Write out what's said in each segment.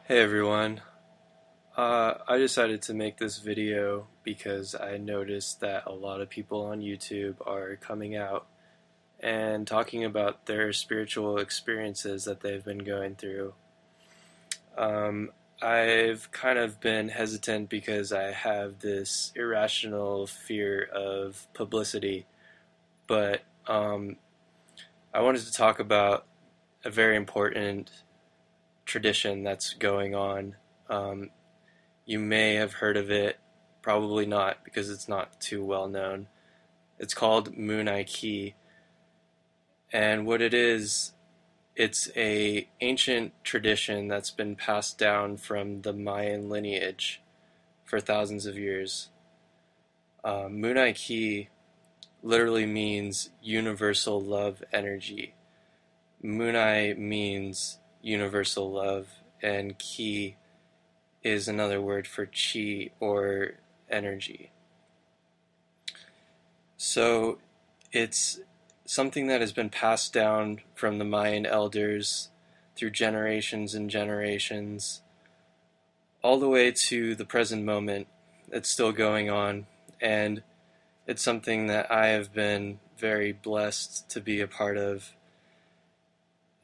Hey everyone. I decided to make this video because I noticed that a lot of people on YouTube are coming out and talking about their spiritual experiences that they've been going through. I've kind of been hesitant because I have this irrational fear of publicity, but I wanted to talk about a very important tradition that's going on. Um, You may have heard of it, probably not because it's not too well known. It's called Munay-Ki, and what it is, it's a ancient tradition that's been passed down from the Mayan lineage for thousands of years. Munay-Ki literally means universal love energy. Munay means universal love, and Ki is another word for chi or energy. So it's something that has been passed down from the Mayan elders through generations and generations, all the way to the present moment. It's still going on, and it's something that I have been very blessed to be a part of.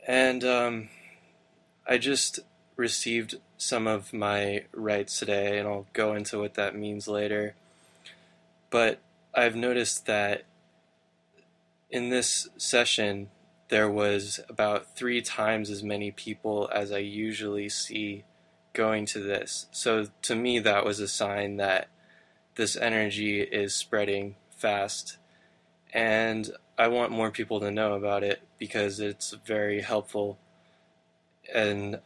And I just received some of my rights today, and I'll go into what that means later. But I've noticed that in this session, there was about 3 times as many people as I usually see going to this. So to me, that was a sign that this energy is spreading fast. And I want more people to know about it because it's very helpful in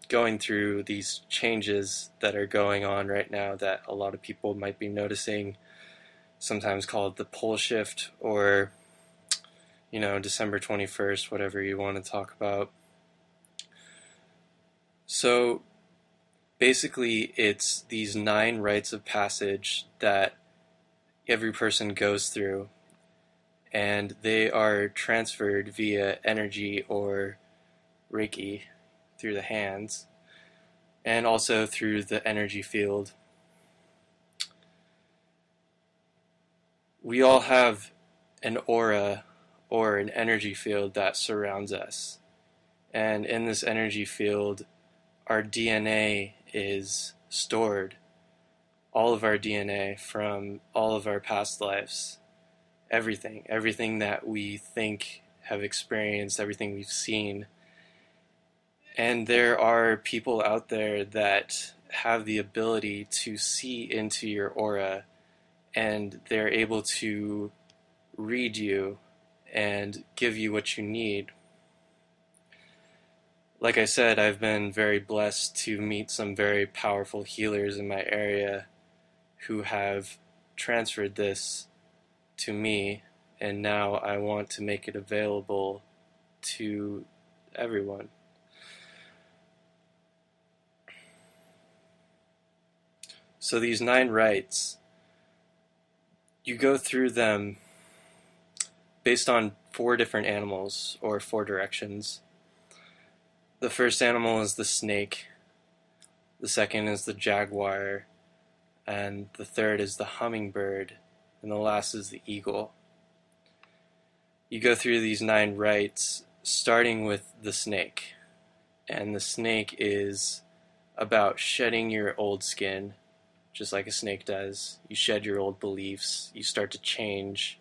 going through these changes that are going on right now that a lot of people might be noticing, sometimes called the pole shift or, December 21st, whatever you want to talk about. So basically, it's these 9 rites of passage that every person goes through, and they are transferred via energy or Reiki through the hands, and also through the energy field. We all have an aura or an energy field that surrounds us. And in this energy field, our DNA is stored. All of our DNA from all of our past lives. Everything that we think, have experienced, everything we've seen. And there are people out there that have the ability to see into your aura, and they're able to read you and give you what you need. Like I said, I've been very blessed to meet some very powerful healers in my area who have transferred this to me, and now I want to make it available to everyone. So these 9 rites, you go through them based on 4 different animals or 4 directions. The first animal is the snake, the second is the jaguar, and the third is the hummingbird, and the last is the eagle. You go through these 9 rites starting with the snake, and the snake is about shedding your old skin, just like a snake does. You shed your old beliefs, you start to change,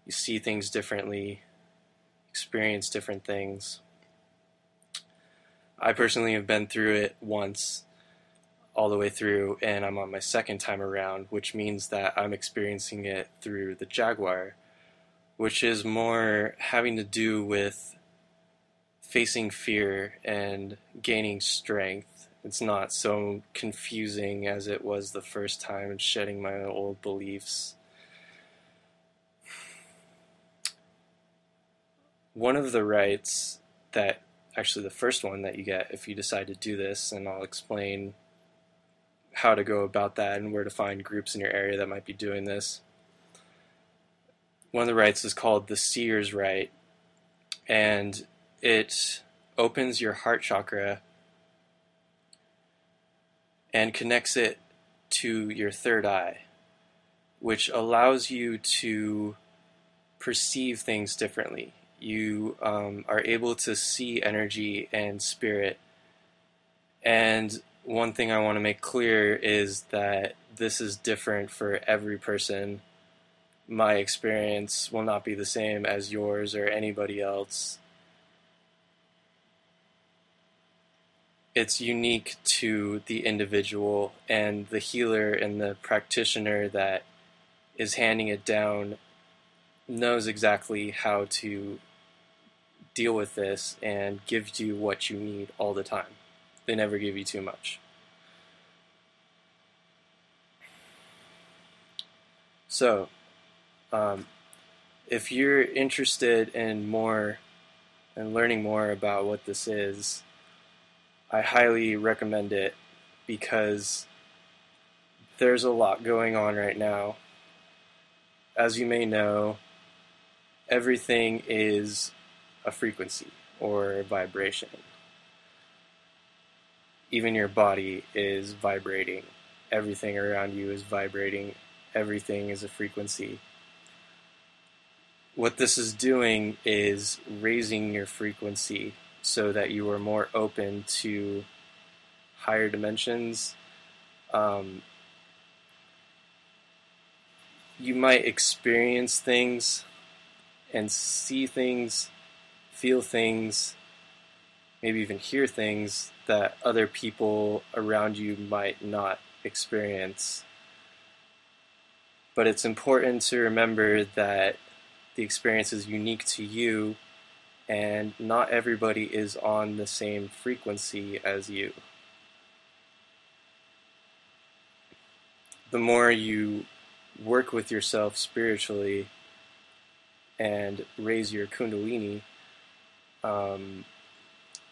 you see things differently, experience different things. I personally have been through it once, all the way through, and I'm on my second time around, which means that I'm experiencing it through the jaguar, which is more having to do with facing fear and gaining strength. It's not so confusing as it was the first time, and shedding my old beliefs. One of the rites that, actually the first one that you get if you decide to do this, and I'll explain how to go about that and where to find groups in your area that might be doing this. One of the rites is called the Seer's Rite, and it opens your heart chakra and connects it to your third eye, which allows you to perceive things differently. You are able to see energy and spirit. And one thing I want to make clear is that this is different for every person. My experience will not be the same as yours or anybody else. It's unique to the individual, and the healer and the practitioner that is handing it down knows exactly how to deal with this and gives you what you need all the time. They never give you too much. So, if you're interested in more and learning more about what this is, I highly recommend it, because there's a lot going on right now. As you may know, everything is a frequency or a vibration. Even your body is vibrating. Everything around you is vibrating. Everything is a frequency. What this is doing is raising your frequency so that you are more open to higher dimensions. You might experience things and see things, feel things, maybe even hear things that other people around you might not experience. But it's important to remember that the experience is unique to you, and not everybody is on the same frequency as you. The more you work with yourself spiritually and raise your kundalini,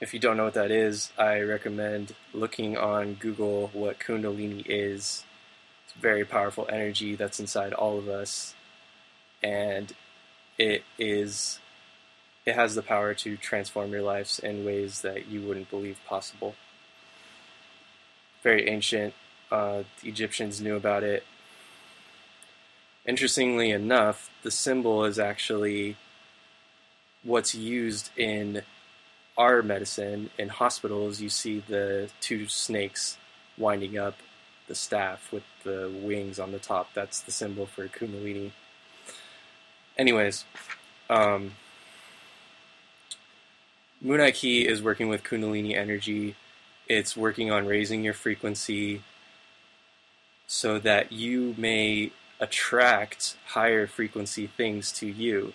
if you don't know what that is, I recommend looking on Google what kundalini is. It's very powerful energy that's inside all of us, and it has the power to transform your lives in ways that you wouldn't believe possible. Very ancient. The Egyptians knew about it. Interestingly enough, the symbol is actually what's used in our medicine. In hospitals, you see the two snakes winding up the staff with the wings on the top. That's the symbol for kundalini. Anyways, Munay-Ki is working with kundalini energy. It's working on raising your frequency so that you may attract higher frequency things to you.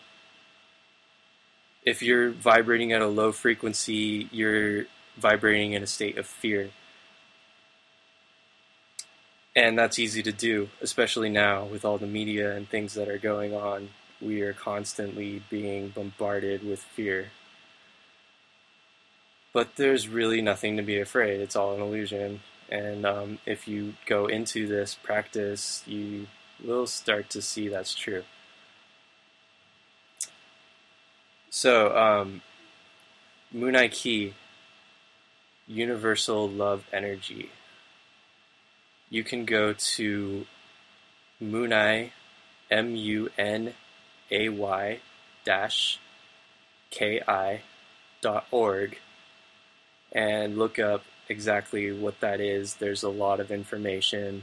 If you're vibrating at a low frequency, you're vibrating in a state of fear. And that's easy to do, especially now with all the media and things that are going on. We are constantly being bombarded with fear. But there's really nothing to be afraid. It's all an illusion. And if you go into this practice, you will start to see that's true. So, Munay-Ki, universal love energy. You can go to Munay, MUNAY -KI.org and look up exactly what that is. There's a lot of information.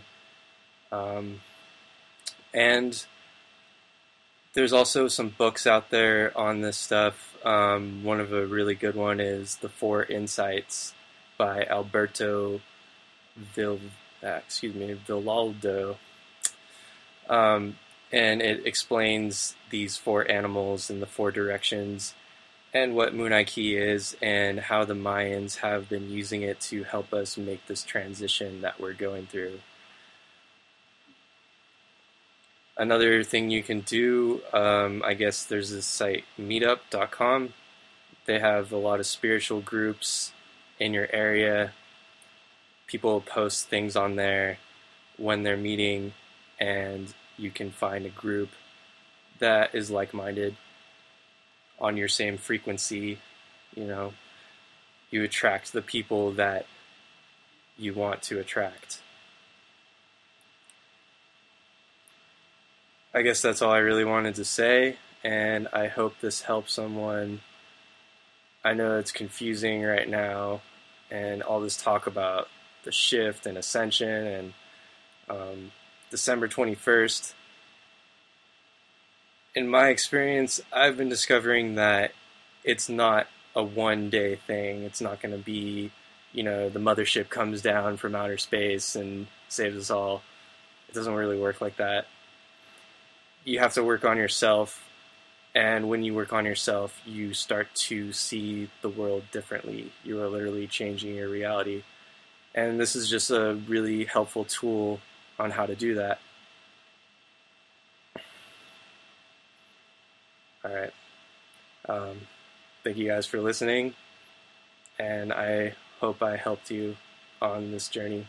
And there's also some books out there on this stuff. One of a really good one is The Four Insights by Alberto Villaldo. And it explains these four animals and the four directions and what Munay-Ki is and how the Mayans have been using it to help us make this transition that we're going through. Another thing you can do, I guess there's this site, meetup.com. They have a lot of spiritual groups in your area. People post things on there when they're meeting, and you can find a group that is like-minded on your same frequency. You know, you attract the people that you want to attract. I guess that's all I really wanted to say, and I hope this helps someone. I know it's confusing right now, and all this talk about the shift and ascension and December 21st. In my experience, I've been discovering that it's not a one-day thing. It's not going to be, the mothership comes down from outer space and saves us all. It doesn't really work like that. You have to work on yourself, and when you work on yourself, you start to see the world differently. You are literally changing your reality. And this is just a really helpful tool on how to do that. All right. Thank you guys for listening, and I hope I helped you on this journey.